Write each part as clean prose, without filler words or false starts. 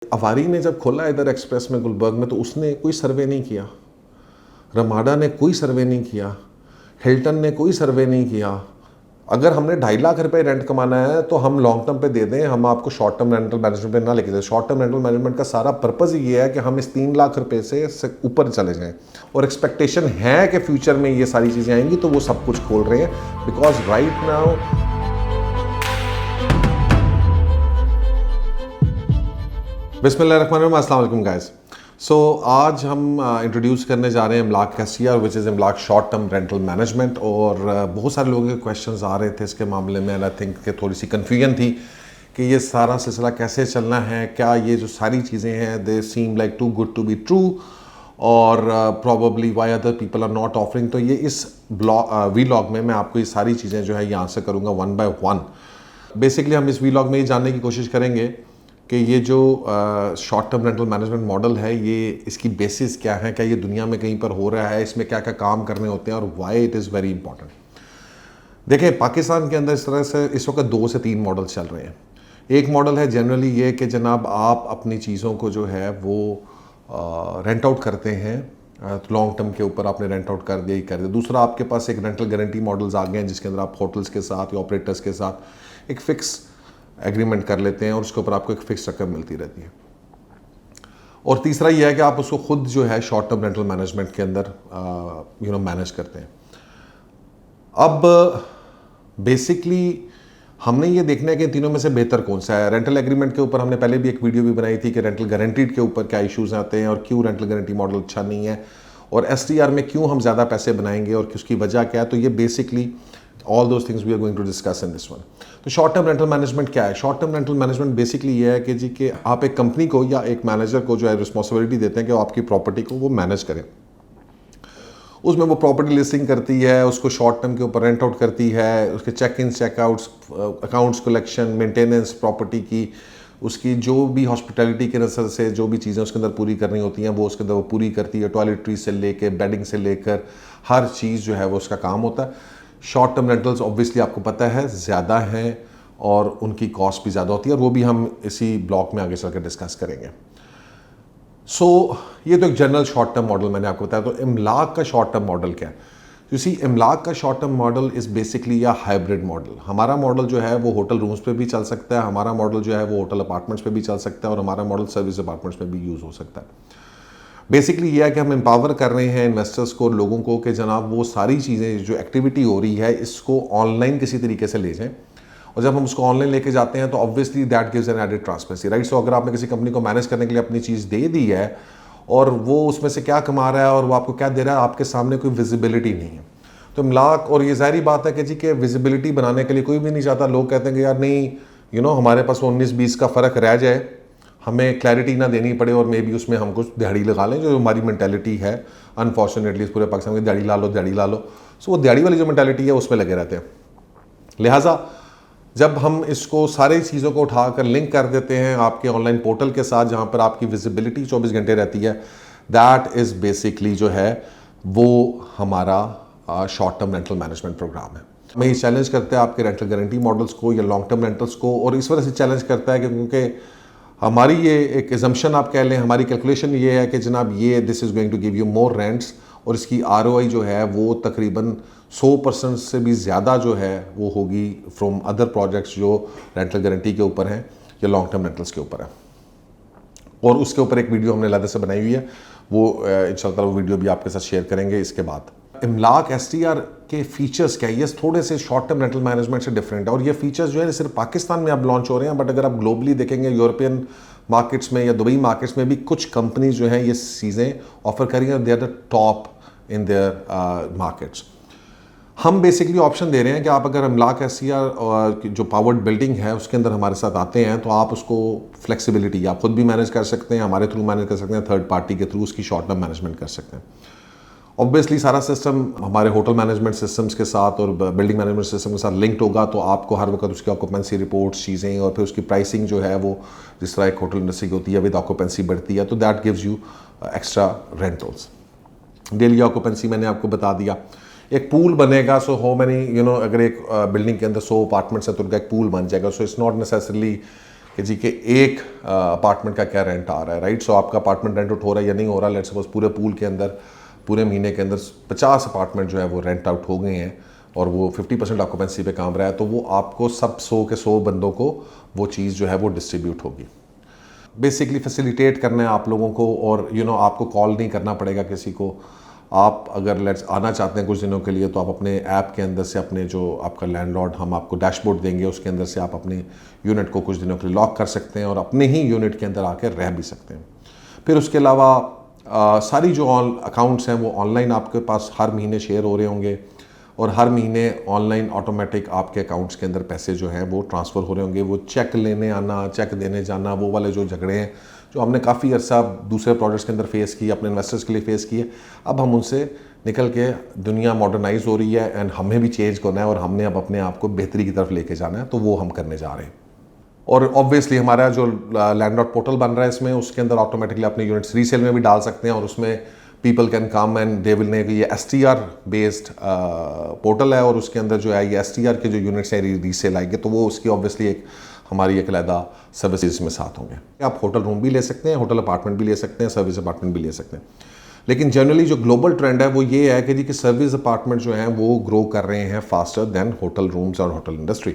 अवारी ने जब खोला इधर एक्सप्रेस में गुलबर्ग में, तो उसने कोई सर्वे नहीं किया, रमाडा ने कोई सर्वे नहीं किया, हिल्टन ने कोई सर्वे नहीं किया। अगर हमने 2.5 लाख रुपए रेंट कमाना है तो हम लॉन्ग टर्म पे दे दें, हम आपको शॉर्ट टर्म रेंटल मैनेजमेंट पे ना लेके जाए। शॉर्ट टर्म रेंटल मैनेजमेंट का सारा पर्पज़ ये है कि हम इस 3 लाख रुपए से ऊपर चले जाएं, और एक्सपेक्टेशन है कि फ्यूचर में ये सारी चीज़ें आएंगी, तो वो सब कुछ खोल रहे हैं। बिकॉज राइट नाउ बिस्मिल्लाहिर्रहमानिर्रहीम, अस्सलाम वालेकुम गाइस। सो आज हम इंट्रोड्यूस करने जा रहे हैं Imlaak STR, which is Imlaak short term rental management. और बहुत सारे लोगों के क्वेश्चंस आ रहे थे इसके मामले में, एंड आई थिंक कि थोड़ी सी कन्फ्यूजन थी कि ये सारा सिलसिला कैसे चलना है, क्या ये जो सारी चीज़ें हैं they seem like too good to be true, और probably why other people are not offering. तो ये इस वीलॉग में मैं आपको ये सारी चीज़ें जो है ये आंसर करूँगा वन बाय वन। बेसिकली हम इस वीलॉग में ये जानने की कोशिश करेंगे कि ये जो short term rental management model है, ये इसकी बेसिस क्या है, क्या ये दुनिया में कहीं पर हो रहा है, इसमें क्या क्या काम करने होते हैं, और why it is very important. देखिए, पाकिस्तान के अंदर इस तरह से इस वक्त 2 से 3 मॉडल चल रहे हैं। एक मॉडल है जनरली ये कि जनाब आप अपनी चीज़ों को जो है वो रेंट आउट करते हैं, लॉन्ग टर्म के ऊपर आपने रेंट आउट कर दिया ही कर दिया। दूसरा, आपके पास एक रेंटल गारंटी मॉडल्स आ गए हैं जिसके अंदर आप होटल्स के साथ या ऑपरेटर्स के साथ एक फ़िक्स एग्रीमेंट कर लेते हैं और उसके ऊपर आपको एक फिक्स रकम मिलती रहती है। और तीसरा यह है कि आप उसको खुद जो है शॉर्ट टर्म रेंटल मैनेजमेंट के अंदर मैनेज करते हैं। अब बेसिकली हमने ये देखना है कि इन तीनों में से बेहतर कौन सा है। रेंटल एग्रीमेंट के ऊपर हमने पहले भी एक वीडियो भी बनाई थी कि रेंटल गारंटीड के ऊपर क्या इश्यूज आते हैं और क्यों रेंटल गारंटी मॉडल अच्छा नहीं है, और एसटीआर में क्यों हम ज़्यादा पैसे बनाएंगे और उसकी वजह क्या है। तो ये basically all those things we are going to discuss in this one. तो शॉर्ट टर्म रेंटल मैनेजमेंट क्या है? Short term rental management basically ये है कि जी कि आप एक कंपनी को या एक मैनेजर को जो है रिस्पॉन्सिबिलिटी देते हैं कि वो आपकी प्रॉपर्टी को वो मैनेज करें। उसमें वो प्रॉपर्टी लिस्टिंग करती है, उसको शॉर्ट टर्म के ऊपर रेंट आउट करती है, उसके check in checkouts, accounts collection, maintenance property की, उसकी जो भी हॉस्पिटैलिटी के नज़र से जो भी चीज़ें उसके अंदर पूरी करनी होती हैं वो उसके अंदर वो पूरी करती है। टॉयलेटरी से लेकर बेडिंग से लेकर हर चीज़ जो है वो उसका काम होता है। शॉर्ट टर्म रेंटल्स ऑब्वियसली आपको पता है ज़्यादा हैं और उनकी कॉस्ट भी ज़्यादा होती है, और वो भी हम इसी ब्लॉक में आगे चल कर डिस्कस करेंगे। सो ये तो एक जनरल शॉर्ट टर्म मॉडल मैंने आपको बताया। तो इमलाक का शॉर्ट टर्म मॉडल क्या है? यू सी, इमलाक का short term model is basically या हाइब्रिड मॉडल। हमारा मॉडल जो है वो होटल रूम्स पे भी चल सकता है, हमारा मॉडल जो है वो होटल अपार्टमेंट्स पे भी चल सकता है, और हमारा मॉडल सर्विस अपार्टमेंट्स में भी यूज़ हो सकता है। बेसिकली ये है कि हम एम्पावर कर रहे हैं इन्वेस्टर्स को, लोगों को, कि जनाब वो सारी चीज़ें जो एक्टिविटी हो रही है इसको ऑनलाइन किसी तरीके से ले जाएं। और जब हम उसको ऑनलाइन लेके जाते हैं तो obviously that gives an added transparency, right. So अगर आपने किसी कंपनी को मैनेज करने के लिए अपनी चीज़ दे दी है और वो उसमें से क्या कमा रहा है और वो आपको क्या दे रहा है, आपके सामने कोई विजिबिलिटी नहीं है। तो इमलाक, और ये ज़ाहिर बात है कि जी कि विजिबिलिटी बनाने के लिए कोई भी नहीं चाहता। लोग कहते हैं कि यार नहीं, हमारे पास 19-20 का फ़र्क रह जाए, हमें क्लैरिटी ना देनी पड़े, और मे बी उसमें हम कुछ दिहाड़ी लगा लें, जो हमारी मेंटालिटी है अनफॉर्चुनेटली इस पूरे पाकिस्तान में, दिहाड़ी ला लो दिहाड़ी ला लो। सो वो दिहाड़ी वाली जो मेंटालिटी है उसमें लगे रहते हैं। लिहाजा जब हम इसको सारी चीज़ों को उठाकर लिंक कर देते हैं आपके ऑनलाइन पोर्टल के साथ, जहाँ पर आपकी विजिबिलिटी 24 घंटे रहती है, दैट इज़ बेसिकली जो है वो हमारा short term rental management program है। मैं ये चैलेंज करता है आपके रेंटल गारंटी मॉडल्स को या लॉन्ग टर्म रेंटल्स को, और इस वजह से चैलेंज करता है कि क्योंकि हमारी ये एक एजम्पशन आप कह लें, हमारी कैलकुलेशन ये है कि जनाब ये this is going to give you more rents, और इसकी आरओआई जो है वो तकरीबन 100% से भी ज़्यादा जो है वो होगी फ्रॉम अदर प्रोजेक्ट्स जो रेंटल गारंटी के ऊपर हैं या लॉन्ग टर्म रेंटल्स के ऊपर है। और उसके ऊपर एक वीडियो हमने अलग से बनाई हुई है, वो इंशाल्लाह वो वीडियो भी आपके साथ शेयर करेंगे इसके बाद। इमलाक एसटीआर के फीचर्स क्या है? ये थोड़े से शॉर्ट टर्म रेंटल मैनेजमेंट से डिफरेंट है, और ये फीचर्स जो है सिर्फ पाकिस्तान में अब लॉन्च हो रहे हैं, बट अगर आप ग्लोबली देखेंगे यूरोपियन मार्केट्स में या दुबई मार्केट्स में भी कुछ कंपनीज जो हैं ये चीज़ें ऑफर करेंगे, और they are the top in their markets. हम बेसिकली ऑप्शन दे रहे हैं कि आप अगर इमलाक एसटीआर जो पावर्ड बिल्डिंग है उसके अंदर हमारे साथ आते हैं तो आप उसको फ्लेक्सिबिलिटी आप खुद भी मैनेज कर सकते हैं, हमारे थ्रू मैनेज कर सकते हैं, थर्ड पार्टी के थ्रू उसकी शॉर्ट टर्म मैनेजमेंट कर सकते हैं। ऑब्वियसली सारा सिस्टम हमारे होटल मैनेजमेंट सिस्टम्स के साथ और बिल्डिंग मैनेजमेंट सिस्टम के साथ लिंक्ड होगा, तो आपको हर वक्त उसकी ऑक्यूपेंसी रिपोर्ट्स चीज़ें और फिर उसकी प्राइसिंग जो है वो जिस तरह एक होटल इंडस्ट्री की होती है विद ऑक्यूपेंसी बढ़ती है, तो that gives you extra rentals. Daily occupancy मैंने आपको बता दिया। एक पूल बनेगा, सो हो मैनी अगर एक बिल्डिंग के अंदर 100 अपार्टमेंट्स है तो उनका एक पूल बन जाएगा। सो इट्स नॉट नेसेसरली कि जी कि एक अपार्टमेंट का क्या रेंट आ रहा है, राइट। सो आपका अपार्टमेंट रेंट आउट हो रहा है या नहीं हो रहा, लेट्स सपोज पूरे पूल के अंदर पूरे महीने के अंदर 50 अपार्टमेंट जो है वो रेंट आउट हो गए हैं और वो 50% ऑक्यूपेंसी पे काम रहा है, तो वो आपको सब 100 के 100 बंदों को वो चीज़ जो है वो डिस्ट्रीब्यूट होगी। बेसिकली फैसिलिटेट करना है आप लोगों को, और आपको कॉल नहीं करना पड़ेगा किसी को। आप अगर लेट्स आना चाहते हैं कुछ दिनों के लिए, तो आप अपने ऐप के अंदर से अपने जो आपका लैंडलॉर्ड, हम आपको डैशबोर्ड देंगे, उसके अंदर से आप अपने यूनिट को कुछ दिनों के लिए लॉक कर सकते हैं और अपने ही यूनिट के अंदर आकर रह भी सकते हैं। फिर उसके अलावा सारी जो अकाउंट्स हैं वो ऑनलाइन आपके पास हर महीने शेयर हो रहे होंगे, और हर महीने ऑनलाइन ऑटोमेटिक आपके अकाउंट्स के अंदर पैसे जो हैं वो ट्रांसफ़र हो रहे होंगे। वो चेक लेने आना, चेक देने जाना, वो वाले जो झगड़े हैं जो हमने काफ़ी अर्सा दूसरे प्रोजेक्ट्स के अंदर फेस किए, अपने इन्वेस्टर्स के लिए फेस किए, अब हम उनसे निकल के, दुनिया मॉडर्नाइज हो रही है एंड हमें भी चेंज करना है और हमने अब अपने आप को बेहतरी की तरफ लेके जाना है, तो वो हम करने जा रहे हैं। और ऑब्वियसली हमारा जो लैंडलॉर्ड पोर्टल बन रहा है इसमें, उसके अंदर ऑटोमेटिकली अपने यूनिट्स रीसेल में भी डाल सकते हैं, और उसमें people can come and they will ने, ये STR बेस्ड पोर्टल है, और उसके अंदर जो है ये STR के जो यूनिट्स हैं रीसेल आएंगे, तो वो उसकी ऑब्वियसली एक हमारी एक अलहदा सर्विसेज में साथ होंगे। आप होटल रूम भी ले सकते हैं, होटल अपार्टमेंट भी ले सकते हैं, सर्विस अपार्टमेंट भी ले सकते हैं। लेकिन जनरली जो ग्लोबल ट्रेंड है वो ये है कि जी कि सर्विस अपार्टमेंट जो हैं वो ग्रो कर रहे हैं फास्टर दैन होटल रूम्स और होटल इंडस्ट्री।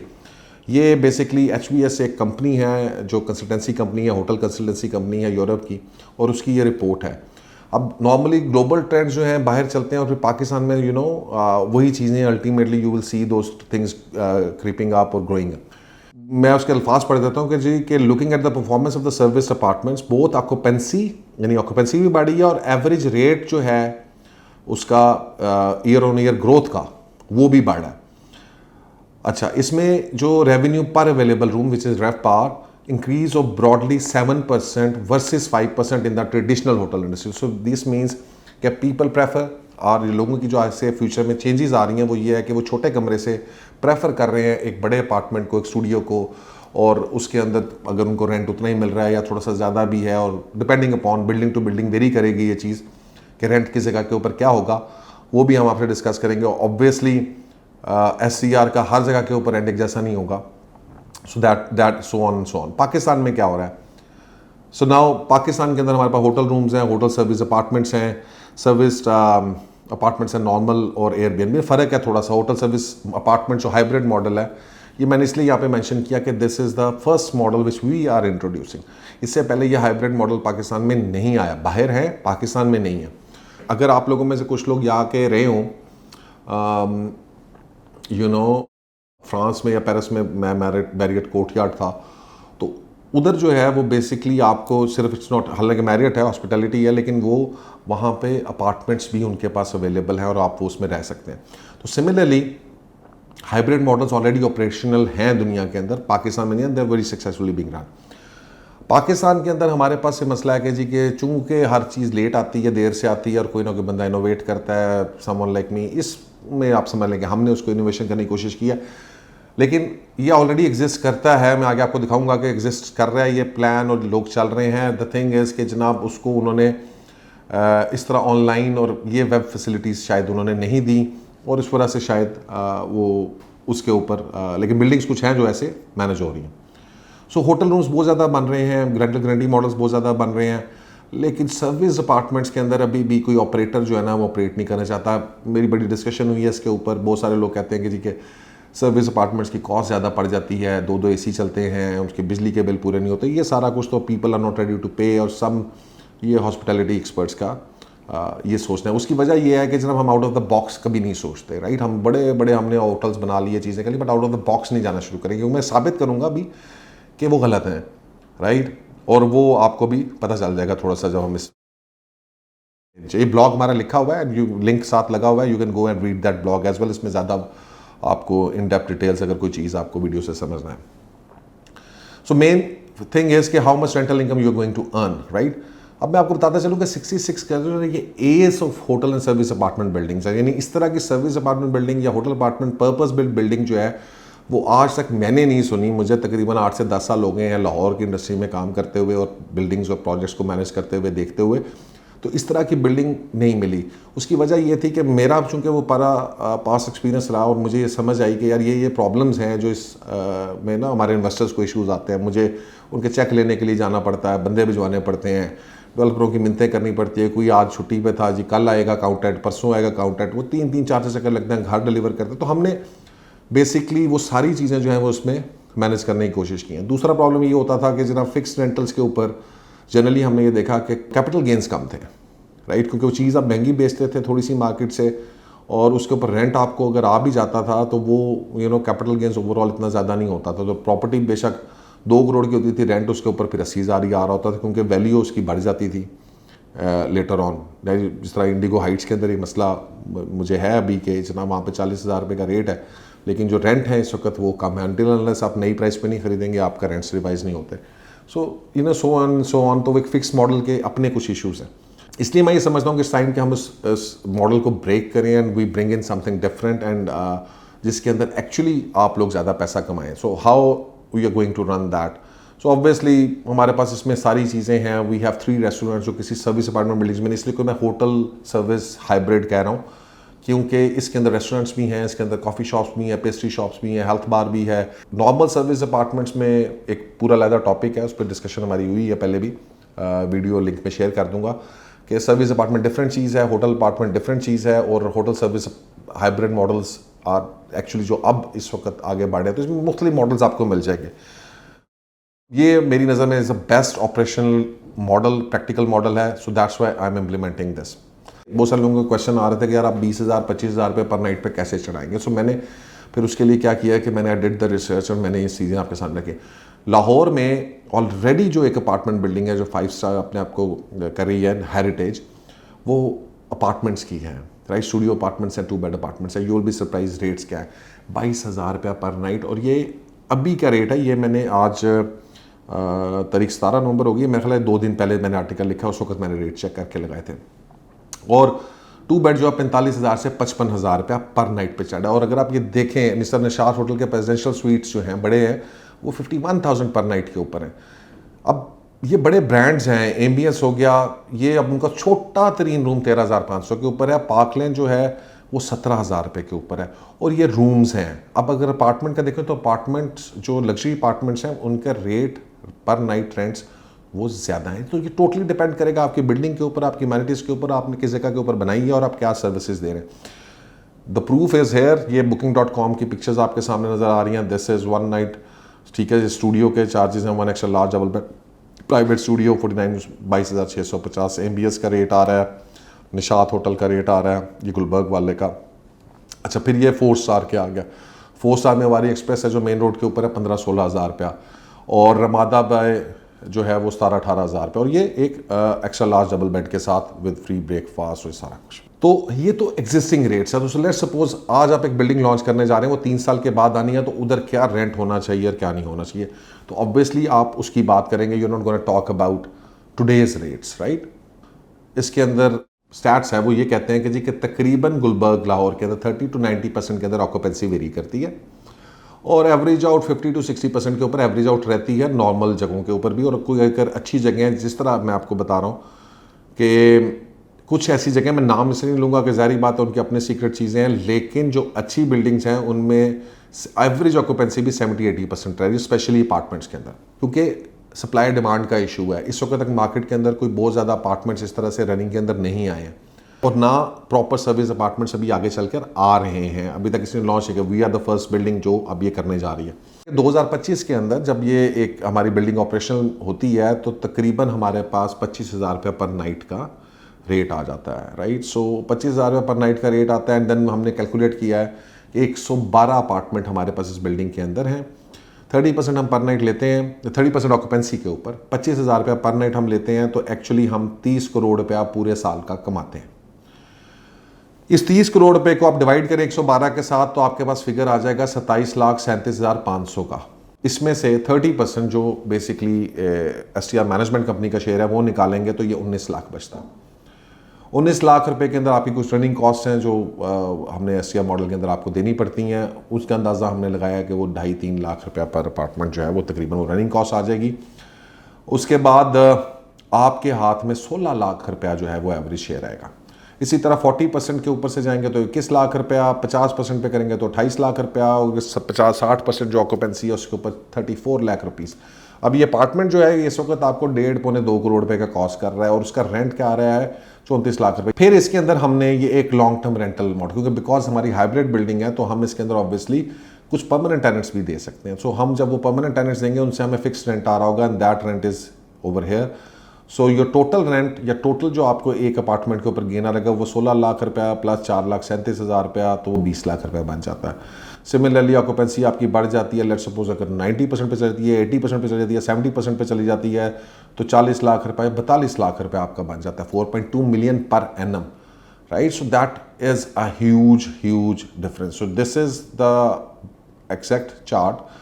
ये बेसिकली HBS एक कंपनी है जो कंसल्टेंसी कंपनी है, होटल कंसल्टेंसी कंपनी है यूरोप की, और उसकी ये रिपोर्ट है। अब नॉर्मली ग्लोबल ट्रेंड्स जो हैं बाहर चलते हैं, और फिर पाकिस्तान में वही चीज़ें ultimately you will see those things creeping up और ग्रोइंग। मैं उसके अल्फाज पढ़ देता हूँ कि जी कि looking at the performance of the service apartments, both occupancy यानी ऑक्यूपेंसी भी बढ़ी है, और एवरेज रेट जो है उसका ईयर ऑन ईयर ग्रोथ का वो भी बढ़ा है। अच्छा, इसमें जो रेवेन्यू पर available room which is RevPAR increase of broadly 7% versus 5% in the traditional hotel industry. So this means कि people prefer, और लोगों की जो आज से फ्यूचर में चेंजेस आ रही हैं वो ये है कि वो छोटे कमरे से प्रेफर कर रहे हैं एक बड़े अपार्टमेंट को, एक स्टूडियो को, और उसके अंदर अगर उनको रेंट उतना ही मिल रहा है या थोड़ा सा ज़्यादा भी है, और depending upon building to building vary करेगी ये चीज़ कि रेंट किस जगह के ऊपर क्या होगा, वो भी हम आपसे डिस्कस करेंगे। ऑब्वियसली SCR का हर जगह के ऊपर रेंट एक जैसा नहीं होगा। So that so on. Pakistan में क्या हो रहा है? सो नाउ पाकिस्तान के अंदर हमारे पास होटल रूम्स हैं, होटल सर्विस अपार्टमेंट्स हैं, सर्विस अपार्टमेंट्स हैं नॉर्मल और एयरबीएनबी। फ़र्क है थोड़ा सा। होटल सर्विस अपार्टमेंट जो हाइब्रिड मॉडल है, ये मैंने इसलिए यहाँ पे मेंशन किया कि this is the first model which we are introducing. इससे पहले ये हाइब्रिड मॉडल पाकिस्तान में नहीं आया, बाहर है, पाकिस्तान में नहीं है। अगर आप लोगों में से कुछ लोग यहाँ के रहे हों, फ्रांस में या पेरिस में, मैं मैरियट कोर्टयार्ड था, तो उधर जो है वो बेसिकली आपको सिर्फ, इट्स नॉट, हालांकि मैरियट है, हॉस्पिटैलिटी है, लेकिन वो वहाँ पे अपार्टमेंट्स भी उनके पास अवेलेबल हैं और आप वो उसमें रह सकते हैं। तो similarly hybrid models already operational हैं दुनिया के अंदर, पाकिस्तान में नहीं, they very successfully being run. Pakistan के अंदर हमारे पास ये मसला है कि जी कि चूँकि हर चीज़ लेट आती है, देर से आती है, और कोई ना कोई बंदा इनोवेट करता है, समवन लाइक मी, इसमें आप समझ लेंगे हमने उसको इनोवेशन करने की कोशिश की है, लेकिन ये ऑलरेडी एग्जिस्ट करता है। मैं आगे आपको दिखाऊंगा कि एग्जिस्ट कर रहा है ये प्लान और लोग चल रहे हैं। द थिंग इज़ कि जनाब उसको उन्होंने इस तरह ऑनलाइन और ये वेब फैसिलिटीज़ शायद उन्होंने नहीं दी, और इस वजह से शायद वो उसके ऊपर, लेकिन बिल्डिंग्स कुछ हैं जो ऐसे मैनेज हो रही हैं। सो होटल रूम्स बहुत ज़्यादा बन रहे हैं, रेंटल गारंटी मॉडल्स बहुत ज़्यादा बन रहे हैं, लेकिन सर्विस अपार्टमेंट्स के अंदर अभी भी कोई ऑपरेटर जो है ना वो ऑपरेट नहीं करना चाहता। मेरी बड़ी डिस्कशन हुई है इसके ऊपर। बहुत सारे लोग कहते हैं कि जी के सर्विस अपार्टमेंट्स की कॉस्ट ज़्यादा पड़ जाती है, 2 AC चलते हैं, उसके बिजली के बिल पूरे नहीं होते, ये सारा कुछ तो people are not ready to pay, और सम ये हॉस्पिटैलिटी एक्सपर्ट्स का ये सोचना है। उसकी वजह ये है कि जनाब हम आउट ऑफ द बॉक्स कभी नहीं सोचते, राइट। हम बड़े बड़े हमने होटल्स बना लिए, चीज़ें कर ली, but out of the box नहीं जाना शुरू करेंगे, क्योंकि मैं साबित करूँगा भी कि वो गलत हैं, राइट। और वो आपको भी पता चल जाएगा थोड़ा सा जब हम इस, ये ब्लॉग हमारा लिखा हुआ है, यू लिंक साथ लगा हुआ है, you can go and read that blog as well. इसमें ज़्यादा आपको इन डेप्थ डिटेल्स अगर कोई चीज़ आपको वीडियो से समझना है। सो मेन थिंग इज कि how much rental income you are going to earn, right. अब मैं आपको बताता चलूँ कि 66 का जो ये S of hotel and service apartment buildings है, यानी इस तरह की सर्विस अपार्टमेंट बिल्डिंग या hotel apartment purpose build building जो है वो आज तक मैंने नहीं सुनी। मुझे तकरीबन 8 से 10 साल हो गए हैं लाहौर की इंडस्ट्री में काम करते हुए और बिल्डिंग्स और प्रोजेक्ट्स को मैनेज करते हुए, देखते हुए। तो इस तरह की बिल्डिंग नहीं मिली। उसकी वजह ये थी कि मेरा चूँकि वो पास एक्सपीरियंस रहा और मुझे ये समझ आई कि यार ये प्रॉब्लम्स हैं जो इस में ना हमारे इन्वेस्टर्स को इश्यूज़ आते हैं। मुझे उनके चेक लेने के लिए जाना पड़ता है, बंदे भिजवाने पड़ते हैं, डेवलपरों की मिन्नतें करनी पड़ती है, कोई आज छुट्टी पे था जी, कल आएगा अकाउंटेंट, परसों आएगा अकाउंटेंट, वो 3-3 4 चक्कर लगते हैं, घर डिलीवर करते हैं। तो हमने बेसिकली वो सारी चीज़ें जो हैं वो उसमें मैनेज करने की कोशिश की हैं। दूसरा प्रॉब्लम ये होता था कि जनाब फिक्स रेंटल्स के ऊपर जनरली हमने ये देखा कि कैपिटल गेंस कम थे, राइट, क्योंकि वो चीज़ आप महंगी बेचते थे थोड़ी सी मार्केट से, और उसके ऊपर रेंट आपको अगर आ भी जाता था तो वो कैपिटल गेंस ओवरऑल इतना ज़्यादा नहीं होता था। तो प्रॉपर्टी बेशक 2 करोड़ की होती थी, रेंट उसके ऊपर फिर 80,000 ही आ रहा होता था, क्योंकि वैल्यू उसकी बढ़ जाती थी लेटर ऑन। जिस तरह इंडिगो हाइट्स के अंदर ये मसला मुझे है अभी के जनाब, वहाँ पे 40,000 रुपये का रेट है, लेकिन जो रेंट है इस वक्त वो कम है। अनटिल अनलेस आप नई प्राइस पे नहीं खरीदेंगे आपका रेंट्स रिवाइज नहीं होते। So on. तो एक फिक्स मॉडल के अपने कुछ इश्यूज़ हैं, इसलिए मैं ये समझता हूँ कि इस टाइम कि हम इस मॉडल को ब्रेक करें and we bring in something different and जिसके अंदर एक्चुअली आप लोग ज़्यादा पैसा कमाएं। So how we are going to run that? So obviously हमारे पास इसमें सारी चीज़ें हैं। वी हैव 3 रेस्टोरेंट्स जो किसी सर्विस अपार्टमेंट बिल्डिंग्स में, इसलिए कोई मैं होटल सर्विस हाइब्रिड कह रहा हूँ, क्योंकि इसके अंदर रेस्टोरेंट्स भी हैं, इसके अंदर कॉफ़ी शॉप्स भी हैं, पेस्ट्री शॉप्स भी हैं, हेल्थ बार भी है। नॉर्मल सर्विस अपार्टमेंट्स में एक पूरा अलग टॉपिक है, उस पर डिस्कशन हमारी हुई है पहले भी, वीडियो लिंक में शेयर कर दूंगा कि सर्विस अपार्टमेंट डिफरेंट चीज़ है, होटल अपार्टमेंट डिफरेंट चीज़ है, और hotel service hybrid models are actually जो अब इस वक्त आगे बढ़े हैं, तो इसमें मुख्तलिफ मॉडल्स आपको मिल जाएंगे। ये मेरी नज़र में is a best operational model, practical model है। So that's why I am implementing this. बहुत सारे लोगों के क्वेश्चन आ रहे थे कि यार आप 20,000 25,000 रुपये पर नाइट पे कैसे चढ़ाएंगे। सो मैंने फिर उसके लिए क्या किया कि मैंने डिड द रिसर्च और मैंने ये चीज़ें आपके सामने रखी। लाहौर में ऑलरेडी जो एक अपार्टमेंट बिल्डिंग है जो 5 स्टार अपने आप को कर रही है, हेरिटेज, वो अपार्टमेंट्स की है, राइट, स्टूडियो अपार्टमेंट्स हैं, 2 बेड अपार्टमेंट्स है। You will be surprise rates क्या है, 22,000 रुपया पर नाइट। और ये अभी का रेट है, ये मैंने आज तारीख 17 नवंबर होगी, मेरे ख्याल है 2 दिन पहले मैंने आर्टिकल लिखा, उस वक्त मैंने रेट चेक करके लगाए थे। और 2 बेड जो है 45,000 से 55,000 रुपया पर नाइट पे चढ़ा। और अगर आप ये देखें, मिस्टर निशात होटल के प्रेसिडेंशियल स्वीट्स जो हैं बड़े हैं, वो 51,000 पर नाइट के ऊपर हैं। अब ये बड़े ब्रांड्स हैं, एम्बियंस हो गया, ये अब उनका छोटा तरीन रूम 13,500 के ऊपर है, पार्कलैंड जो है वो 17,000 रुपये के ऊपर है, और ये रूम्स हैं। अब अगर अपार्टमेंट का देखें तो अपार्टमेंट्स जो लग्जरी अपार्टमेंट्स हैं उनका रेट पर नाइट रेंट्स वो ज़्यादा है। तो ये टोटली डिपेंड करेगा आपकी बिल्डिंग के ऊपर, आपकी एमिनिटीज़ के ऊपर, आपने किस जगह के ऊपर बनाई है और आप क्या सर्विसेज दे रहे हैं। The proof is here. ये booking.com की पिक्चर्स आपके सामने नज़र आ रही हैं। दिस इज़ 1 नाइट, ठीक है। स्टूडियो के चार्जेस हैं 1 extra large double bed private studio 22,650। MBS का रेट आ रहा है, निशात होटल का रेट आ रहा है, ये गुलबर्ग वाले का। अच्छा, फिर ये 4 स्टार के आ गया। 4 स्टार में हमारी एक्सप्रेस है जो मेन रोड के ऊपर है, 15-16 हज़ार रुपया, और रमादा बाय जो है वो 17-18 हज़ार रुपये, और ये एक एक्स्ट्रा लार्ज डबल बेड के साथ विद फ्री ब्रेकफास्ट और सारा कुछ। तो ये तो एग्जिस्टिंग रेट्स है। तो लेट्स सपोज आज आप एक बिल्डिंग लॉन्च करने जा रहे हैं, वो 3 साल के बाद आनी है, तो उधर क्या रेंट होना चाहिए और क्या नहीं होना चाहिए, तो ऑब्वियसली आप उसकी बात करेंगे। You are not gonna talk about today's rates, right. इसके अंदर स्टैट्स है वो ये कहते हैं कि जी कि तकरीबन गुलबर्ग लाहौर के अंदर 30 to 90% के अंदर ऑक्यूपेंसी वेरी करती है, और एवरेज आउट 50 to 60% के ऊपर एवरेज आउट रहती है नॉर्मल जगहों के ऊपर भी। और कोई अगर अच्छी जगह है, जिस तरह मैं आपको बता रहा हूँ कि कुछ ऐसी जगह, मैं नाम इसलिए नहीं लूँगा कि ज़ाहिर बात है उनकी अपने सीक्रेट चीज़ें हैं, लेकिन जो अच्छी बिल्डिंग्स हैं उनमें एवरेज ऑक्यूपेंसी भी 70-80% रह रही है, स्पेशली अपार्टमेंट्स के अंदर, क्योंकि सप्लाई डिमांड का इशू है। इस वक्त तक मार्केट के अंदर कोई बहुत ज़्यादा अपार्टमेंट्स इस तरह से रनिंग के अंदर नहीं आए हैं, और ना प्रॉपर सर्विस अपार्टमेंट्स अभी आगे चलकर आ रहे हैं। अभी तक इसने लॉन्च किया, we are the first building जो अब ये करने जा रही है। 2025 के अंदर जब ये एक हमारी बिल्डिंग ऑपरेशनल होती है तो तकरीबन हमारे पास 25,000 रुपये पर नाइट का रेट आ जाता है, राइट। सो 25,000 रुपये पर नाइट का रेट आता है, एंड देन हमने कैलकुलेट किया है कि 112 अपार्टमेंट हमारे पास इस बिल्डिंग के अंदर हैं। 30% हम पर नाइट लेते हैं, 30% ऑक्यूपेंसी के ऊपर 25,000 रुपया पर नाइट हम लेते हैं, तो एक्चुअली हम 30 करोड़ रुपया पूरे साल का कमाते हैं। इस 30 करोड़ रुपए को आप डिवाइड करें 112 के साथ, तो आपके पास फिगर आ जाएगा 27,37,500 का। इसमें से 30% जो बेसिकली एसटीआर मैनेजमेंट कंपनी का शेयर है वो निकालेंगे तो ये 19 लाख बचता है। 19 लाख रुपए के अंदर आपकी कुछ रनिंग कॉस्ट हैं जो हमने एसटीआर मॉडल के अंदर आपको देनी पड़ती हैं, उसका अंदाज़ा हमने लगाया कि वो 2.5-3 लाख रुपया पर अपार्टमेंट जो है वो तकरीबन वो रनिंग कॉस्ट आ जाएगी। उसके बाद आपके हाथ में 16 लाख रुपया जो है वो एवरेज शेयर आएगा। इसी तरह 40% के ऊपर से जाएंगे तो 21 लाख रुपया, 50% पे करेंगे तो 28 लाख रुपया, और 50-60% जो ऑक्यूपेंसी है उसके ऊपर 34 लाख रुपीज़। अब ये अपार्टमेंट जो है इस वक्त आपको 1.5-2 करोड़ रुपए का कॉस्ट कर रहा है, और उसका रेंट क्या आ रहा है 34 लाख रुपए। फिर इसके अंदर हमने ये एक लॉन्ग टर्म रेंटल मॉडल, क्योंकि बिकॉज हमारी हाइब्रिड बिल्डिंग है तो हम इसके अंदर ऑब्वियसली कुछ परमानेंट टेनेंट्स भी दे सकते हैं। सो हम जब वो परमानेंट टेनेंट्स देंगे उनसे हमें फिक्स रेंट आ रहा होगा, and that rent is over here. So your total rent या टोटल जो आपको एक अपार्टमेंट के ऊपर गेना रहेगा वो 16 लाख रुपया प्लस 4,37,000 रुपया, तो वो 20 लाख रुपया बन जाता है। सिमिलरली ऑक्यूपेंसी आपकी बढ़ जाती है, लेट सपोज अगर 90% पे चली जाती है, 80% पे चली जाती है, 70% पे चली जाती है, तो 40 लाख रुपये 42 लाख रुपये आपका बन जाता है, 4.2 million per annum, right. So that is a huge difference. So this is the exact chart.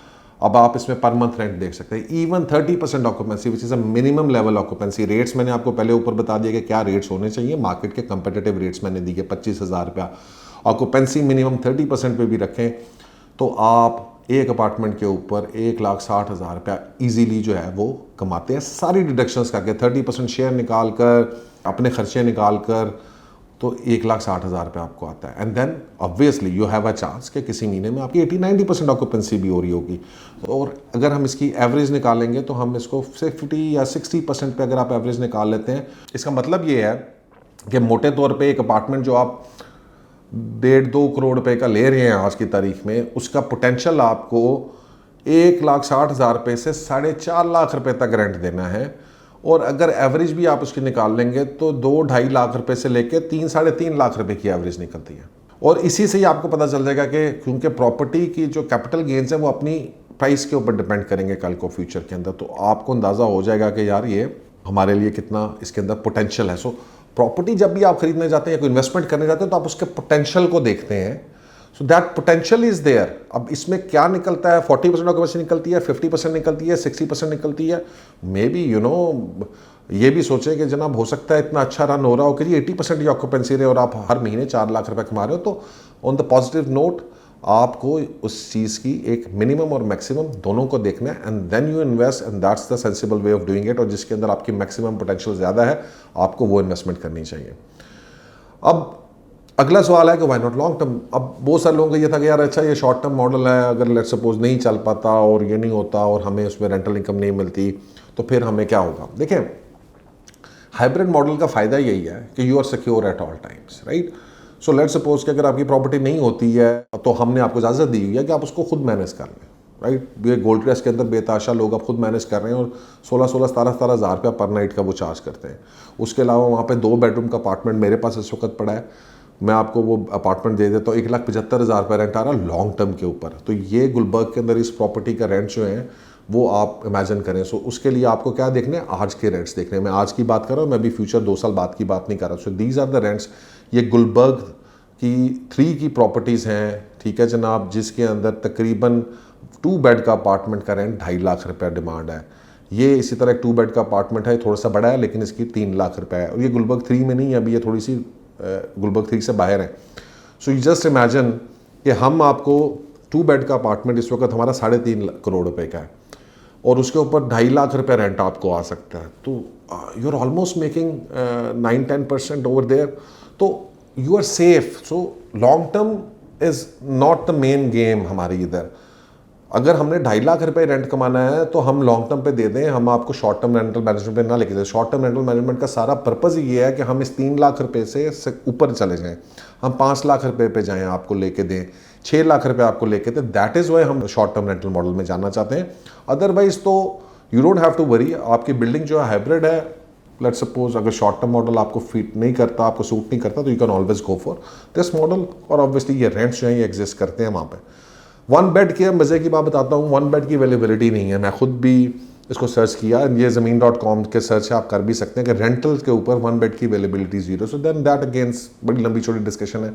अब आप इसमें पर मंथ रेंट देख सकते हैं। Even 30% occupancy which is a minimum level occupancy. Rates मैंने आपको पहले ऊपर बता दिया कि क्या रेट्स होने चाहिए, मार्केट के कंपेटिटिव रेट्स मैंने दिए 25,000 रुपया। ऑक्यूपेंसी मिनिमम 30% पे भी रखें तो आप एक अपार्टमेंट के ऊपर 1,60,000 रुपया ईजीली जो है वो कमाते हैं, सारी डिडक्शंस करके 30% शेयर निकाल कर, अपने खर्चे निकाल कर, तो 1,60,000 रुपये आपको आता है। And then obviously you have a chance कि किसी महीने में आपकी 80-90% ऑक्यूपेंसी भी हो रही होगी। और अगर हम इसकी एवरेज निकालेंगे तो हम इसको 50 या 60% पे अगर आप एवरेज निकाल लेते हैं, इसका मतलब ये है कि मोटे तौर पे एक अपार्टमेंट जो आप 1.5-2 करोड़ रुपए का ले रहे हैं आज की तारीख में, उसका पोटेंशियल आपको 1,60,000 रुपये से 4.5 लाख रुपए तक रेंट देना है। और अगर एवरेज भी आप उसकी निकाल लेंगे तो 2-2.5 लाख रुपए से लेकर 3-3.5 लाख रुपए की एवरेज निकलती है। और इसी से ही आपको पता चल जाएगा कि क्योंकि प्रॉपर्टी की जो कैपिटल गेन्स है वो अपनी प्राइस के ऊपर डिपेंड करेंगे कल को फ्यूचर के अंदर, तो आपको अंदाज़ा हो जाएगा कि यार ये हमारे लिए कितना इसके अंदर पोटेंशियल है। सो प्रॉपर्टी जब भी आप खरीदने जाते हैं या कोई इन्वेस्टमेंट करने जाते हैं तो आप उसके पोटेंशियल को देखते हैं। So that potential is there. अब इसमें क्या निकलता है, 40% ऑक्यूपेंसी निकलती है, 50% निकलती है, 60% निकलती है, मे बी ये भी सोचें कि जनाब हो सकता है इतना अच्छा रन हो रहा हो कि जी 80% ही ऑक्यूपेंसी रहे और आप हर महीने 4 लाख रुपए कमा रहे हो। तो ऑन द पॉजिटिव नोट आपको उस चीज़ की एक मिनिमम और मैक्सिमम दोनों को देखना है, and then you invest, and that's the sensible way of doing it. और जिसके अंदर आपकी मैक्सिमम पोटेंशियल ज़्यादा है आपको वो इन्वेस्टमेंट करनी चाहिए। अब अगला सवाल है कि वाई नॉट लॉन्ग टर्म। अब बहुत सारे लोगों का ये था कि यार अच्छा ये शॉर्ट टर्म मॉडल है, अगर लेट सपोज नहीं चल पाता और ये नहीं होता और हमें उसमें रेंटल इनकम नहीं मिलती तो फिर हमें क्या होगा। देखें, हाइब्रिड मॉडल का फ़ायदा यही है कि you are secure at all times, right. So let suppose कि अगर आपकी प्रॉपर्टी नहीं होती है तो हमने आपको इजाज़त दी हुई है कि आप उसको खुद मैनेज कर लें, राइट। ये गोल्ड ट्रस्ट के अंदर बेताशा लोग अब खुद मैनेज कर रहे हैं और 16-16, 17-17 हज़ार रुपया पर नाइट का वो चार्ज करते हैं। उसके अलावा वहाँ पे 2 बेडरूम का अपार्टमेंट मेरे पास इस वक्त पड़ा है, मैं आपको वो अपार्टमेंट दे देता हूँ, 1,75,000 रुपये रेंट आ रहा है लॉन्ग टर्म के ऊपर। तो ये गुलबर्ग के अंदर इस प्रॉपर्टी का रेंट जो है वो आप इमेजिन करें। सो उसके लिए आपको क्या देखने हैं, आज के रेंट्स देखने हैं। मैं आज की बात कर रहा हूँ, मैं भी फ्यूचर 2 साल बाद की बात नहीं कर रहा। So these are the rents. ये गुलबर्ग की 3 की प्रॉपर्टीज़ हैं, ठीक है जनाब, जिसके अंदर तकरीबन 2 बेड का अपार्टमेंट का रेंट 2.5 लाख रुपया डिमांड है। ये इसी तरह एक 2 बेड का अपार्टमेंट है, थोड़ा सा बड़ा है लेकिन इसकी 3 लाख रुपये है। और ये गुलबर्ग 3 में नहीं है, अभी ये थोड़ी सी गुलबर्ग 3 से बाहर है। सो यू जस्ट इमेजिन कि हम आपको 2 बेड का अपार्टमेंट इस वक्त हमारा 3.5 करोड़ रुपए का है और उसके ऊपर 2.5 लाख रुपये रेंट आपको आ सकता है। तो you are almost making 9-10% over there, तो you are safe. So long term is not the main game हमारी इधर। अगर हमने 2.5 लाख रुपए रेंट कमाना है तो हम लॉन्ग टर्म पे दे दें, हम आपको शॉर्ट टर्म रेंटल मैनेजमेंट पे ना लेके दें। शॉर्ट टर्म रेंटल मैनेजमेंट का सारा पर्पज़ ये है कि हम इस 3 लाख रुपए से ऊपर चले जाएं, हम 5 लाख रुपए पे जाएं, आपको लेके दें 6 लाख रुपए आपको लेके दें। दैट इज़ वाई हम शॉर्ट टर्म रेंटल मॉडल में जाना चाहते हैं। अदरवाइज तो you don't have to worry. आपकी बिल्डिंग जो है हाइब्रिड है, लेट्स सपोज अगर शॉर्ट टर्म मॉडल आपको फिट नहीं करता, आपको सूट नहीं करता, तो you can always go for this model. और ऑब्वियसली ये रेंट्स जो हैं ये एग्जिस्ट करते हैं वहाँ पे। 1 बेड की मज़े की बात बताता हूँ, 1 बेड की अवेलेबिलिटी नहीं है। मैं खुद भी इसको सर्च किया, ये ज़मीन.com के सर्च है, आप कर भी सकते हैं कि रेंटल के ऊपर 1 बेड की availability 0। So then that against बड़ी लंबी चौड़ी डिस्कशन है।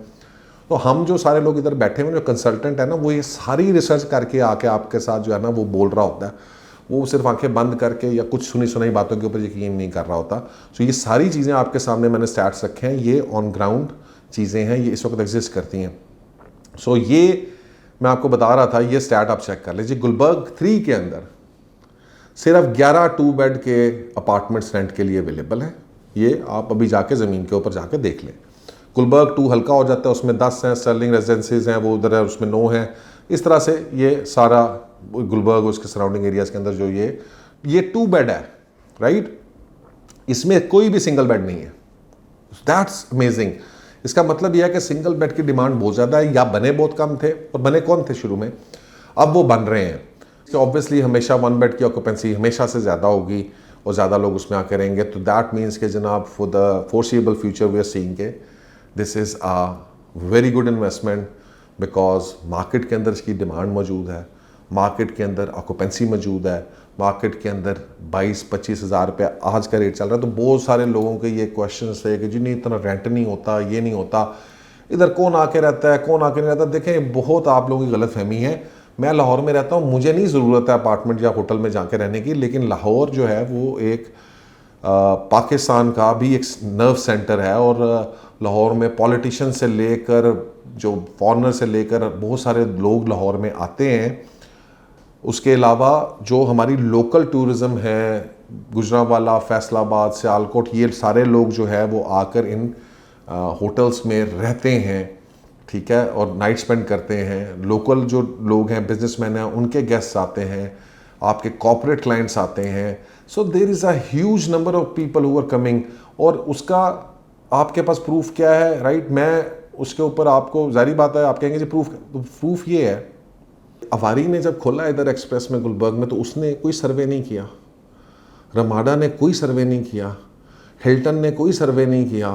तो हम जो सारे लोग इधर बैठे हुए जो कंसल्टेंट है ना, वो ये सारी रिसर्च करके आके आपके साथ जो है ना वो बोल रहा होता है। वो सिर्फ आंखें बंद करके या कुछ सुनी सुनाई बातों के ऊपर यकीन नहीं कर रहा होता। सो ये सारी चीज़ें आपके सामने मैंने स्टैट्स रखे हैं, ये ऑन ग्राउंड चीज़ें हैं, ये इस वक्त एग्जिस्ट करती हैं। सो ये मैं आपको बता रहा था, ये स्टैट आप चेक कर लीजिए। गुलबर्ग 3 के अंदर सिर्फ 11 2 बेड के अपार्टमेंट्स रेंट के लिए अवेलेबल हैं। ये आप अभी जाके ज़मीन के ऊपर जाके देख लें। गुलबर्ग 2 हल्का हो जाता है, उसमें 10 हैं, स्टर्लिंग रेजिडेंसीज हैं, वो उधर है, उसमें 9 हैं। इस तरह से ये सारा गुलबर्ग उसके सराउंडिंग एरियाज़ के अंदर जो ये 2 बेड है, राइट। इसमें कोई भी सिंगल बेड नहीं है। That's amazing. इसका मतलब यह है कि सिंगल बेड की डिमांड बहुत ज़्यादा है, या बने बहुत कम थे, और बने कौन थे शुरू में, अब वो बन रहे हैं। तो ऑब्वियसली हमेशा 1 बेड की ऑक्यूपेंसी हमेशा से ज़्यादा होगी और ज़्यादा लोग उसमें आके रहेंगे। तो दैट मीन्स कि जनाब for the foreseeable future we are seeing के this is a very good investment, because market के अंदर इसकी डिमांड मौजूद है, मार्केट के अंदर ऑक्यूपेंसी मौजूद है, मार्केट के अंदर 22-25 हज़ार रुपये आज का रेट चल रहा है। तो बहुत सारे लोगों के ये क्वेश्चन है कि जी नहीं इतना रेंट नहीं होता, ये नहीं होता, इधर कौन आके रहता है, कौन आके नहीं रहता। देखें, बहुत आप लोगों की गलत फहमी है। मैं लाहौर में रहता हूँ, मुझे नहीं ज़रूरत है अपार्टमेंट या होटल में जाके रहने की, लेकिन लाहौर जो है वो एक पाकिस्तान का भी एक नर्व सेंटर है, और लाहौर में पॉलिटिशियन से लेकर जो फॉरनर से लेकर बहुत सारे लोग लाहौर में आते हैं। उसके अलावा जो हमारी लोकल टूरिज़्म है, गुजरांवाला, फैसलाबाद, सियालकोट, ये सारे लोग जो है वो आकर इन होटल्स में रहते हैं, ठीक है, और नाइट स्पेंड करते हैं। लोकल जो लोग हैं, बिजनेसमैन हैं, उनके गेस्ट्स आते हैं, आपके कॉर्पोरेट क्लाइंट्स आते हैं। So there is a huge number of people who are coming, और उसका आपके पास प्रूफ क्या है, राइट। मैं उसके ऊपर आपको, जारी बात है, आप कहेंगे जी प्रूफ ये है। अवारी ने जब खोला इधर एक्सप्रेस में गुलबर्ग में, तो उसने कोई सर्वे नहीं किया, रमाडा ने कोई सर्वे नहीं किया, हिल्टन ने कोई सर्वे नहीं किया,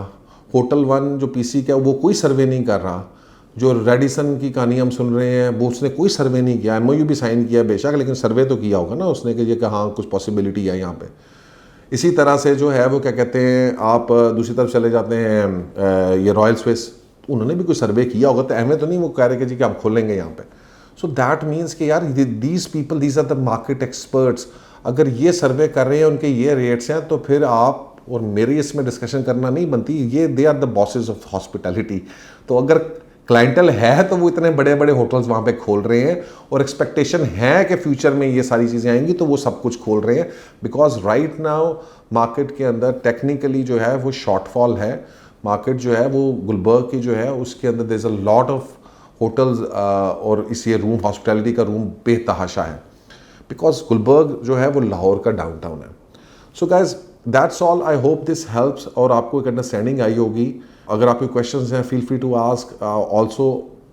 होटल 1 जो पीसी का वो कोई सर्वे नहीं कर रहा, जो रेडिसन की कहानी हम सुन रहे हैं वो उसने कोई सर्वे नहीं किया। एमओयू भी साइन किया बेशक, लेकिन सर्वे तो किया होगा ना उसने कि ये कि हाँ कुछ पॉसिबिलिटी है यहाँ पे। इसी तरह से जो है वो क्या कहते हैं, आप दूसरी तरफ चले जाते हैं ये रॉयल स्विस, उन्होंने भी कोई सर्वे किया होगा। तो अहमियत तो नहीं वो कह रहे कि जी कि आप खोलेंगे यहाँ पे। सो दैट मीन्स कि यार these people, these are the market experts. अगर ये सर्वे कर रहे हैं, उनके ये रेट्स हैं, तो फिर आप और मेरी इसमें डिस्कशन करना नहीं बनती। ये they are the bosses of hospitality. तो अगर क्लाइंटल है तो वो इतने बड़े बड़े होटल्स वहाँ पे खोल रहे हैं, और एक्सपेक्टेशन है कि फ्यूचर में ये सारी चीज़ें आएंगी, तो वो सब कुछ खोल रहे हैं। बिकॉज राइट नाउ मार्केट के अंदर टेक्निकली जो है वो शॉर्टफॉल है। मार्केट जो है वो गुलबर्ग की जो है उसके अंदर there is a lot of hotels, और इस ये रूम हॉस्पिटैलिटी का रूम बेतहाशा है, बिकॉज गुलबर्ग जो है वो लाहौर का डाउनटाउन है। So guys that's all, I hope this helps, और आपको एक अंडरस्टैंडिंग आई होगी। अगर आपके क्वेश्चंस हैं, feel free to ask. Also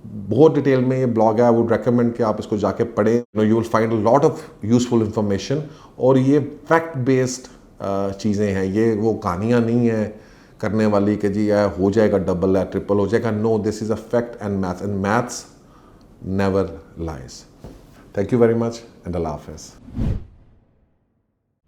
बहुत डिटेल में ये ब्लॉग है, आई वुड रेकमेंड कि आप इसको जाके पढ़ें। You will find a lot of useful information, और ये फैक्ट बेस्ड चीज़ें हैं, ये वो कहानियाँ नहीं हैं करने वाली कि जी यह हो जाएगा डबल या ट्रिपल हो जाएगा। No, this is a fact and maths never lies. Thank you very much and अल्लाह हाफिज़।